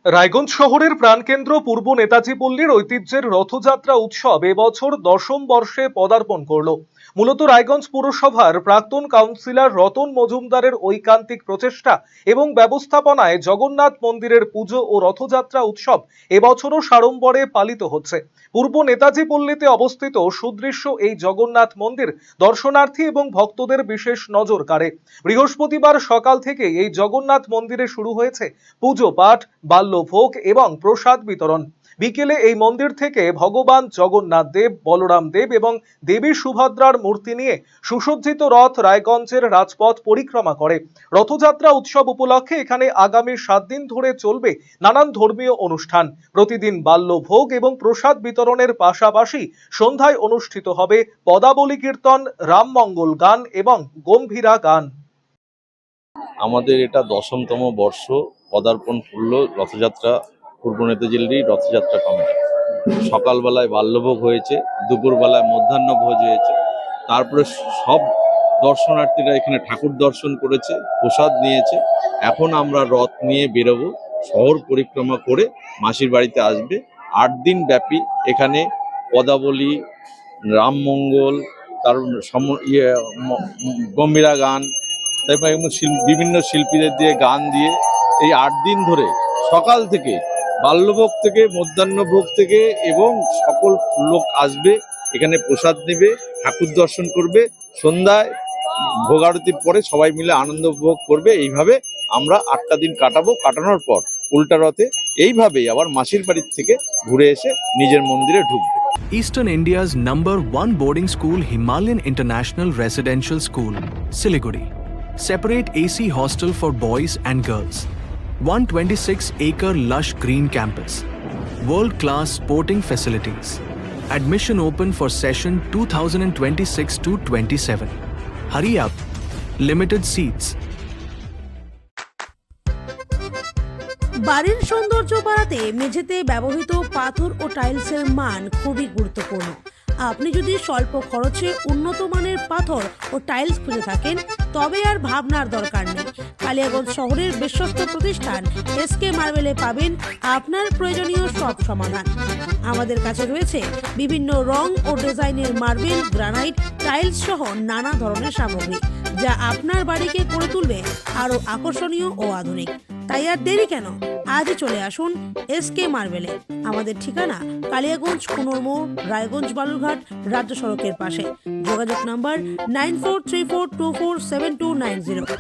রায়গঞ্জ শহরের প্রাণকেন্দ্র পূর্ব নেতাজি পল্লীর ঐতিহ্যের রথযাত্রা উৎসব এবছর 10ম বর্ষে পদার্পণ করলো। মূলত রায়গঞ্জ পুরসভার প্রাক্তন কাউন্সিলর রতন মজুমদারের ঐকান্তিক প্রচেষ্টা এবং ব্যবস্থাপনায় জগন্নাথ মন্দিরের পুজো ও রথযাত্রা উৎসব এবছরও সাড়ম্বরে পালিত হচ্ছে। পূর্ব নেতাজি পল্লীতে অবস্থিত সুদৃশ্য এই জগন্নাথ মন্দির দর্শনার্থী এবং ভক্তদের বিশেষ নজর কাড়ে। বৃহস্পতিবার সকাল থেকে এই জগন্নাথ মন্দিরে শুরু হয়েছে পুজো পাঠ, বাল্যভোগ এবং প্রসাদ বিতরণ। বিকেলে এই মন্দির থেকে ভগবান জগন্নাথ দেব, বলরাম দেব এবং দেবী সুভদ্রার মূর্তি নিয়ে সুসজ্জিত রথ রায়গঞ্জের রাজপথ পরিক্রমা করে। রথযাত্রা উৎসব উপলক্ষে এখানে আগামী 7 দিন ধরে চলবে নানান ধর্মীয় অনুষ্ঠান। প্রতিদিন বাল্যভোগ এবং প্রসাদ বিতরণের পাশাপাশি সন্ধ্যায় অনুষ্ঠিত হবে পদাবলী কীর্তন, রামমঙ্গল গান এবং গম্ভীরা গান। আমাদের এটা 10তম বর্ষ পদার্পণ করল রথযাত্রা, পূর্ব নেতাজি রথযাত্রা কমিটি। সকালবেলায় বাল্যভোগ হয়েছে, দুপুরবেলায় মধ্যাহ্নভোজ হয়েছে, তারপরে সব দর্শনার্থীরা এখানে ঠাকুর দর্শন করেছে, প্রসাদ নিয়েছে। এখন আমরা রথ নিয়ে বেরোবো, শহর পরিক্রমা করে মাসির বাড়িতে আসবে। 8 দিন ব্যাপী এখানে পদাবলী, রামমঙ্গল, তার গম্ভীরা গান, তারপর বিভিন্ন শিল্পীদের দিয়ে গান দিয়ে এই 8 দিন ধরে সকাল থেকে বাল্যভোগ থেকে মধ্যাহ্নভোগ থেকে এবং সকল লোক আসবে, এখানে প্রসাদ নেবে, ঠাকুর দর্শন করবে। সন্ধ্যায় ভোগ আরতির পরে সবাই মিলে আনন্দ উপভোগ করবে। এইভাবে আমরা 8টা দিন কাটাবো। কাটানোর পর উল্টা রথে এইভাবেই আবার মাসির বাড়ির থেকে ঘুরে এসে নিজের মন্দিরে ঢুকবে। Eastern India's #1 boarding school, Himalayan International Residential School, Siliguri. Separate AC hostel for boys and girls. 126-acre lush green campus. World-class sporting facilities. Admission open for session 2026-27. Hurry up. Limited seats. বাড়ির সৌন্দর্য বাড়াতে মেঝেতে ব্যবহৃত পাথর ও টাইলসের মান খুবই গুরুত্বপূর্ণ। আপনি যদি স্বল্প খরচে উন্নত মানের পাথর ও টাইলস খুঁজে থাকেন তবে আর ভাবনার দরকার নেই। কালিয়াগঞ্জ শহরের বিশ্বস্ত প্রতিষ্ঠান এসকে মার্বেলে পাবেন আপনার প্রয়োজনীয় সব সমাধান। আমাদের কাছে রয়েছে বিভিন্ন রং ও ডিজাইনের মার্বেল, গ্রানাইট, টাইলস সহ নানা ধরনের সামগ্রী, যা আপনার বাড়িকে করে তুলবে আরো আকর্ষণীয় ও আধুনিক। তাই আর দেরি কেন, আজই চলে আসুন এসকে মার্বেলে। আমাদের ঠিকানা কালিয়াগঞ্জ কুনোর মোড়, রায়গঞ্জ বালুরঘাট রাজ্য সড়কের পাশে। যোগাযোগ নাম্বার 9434247290।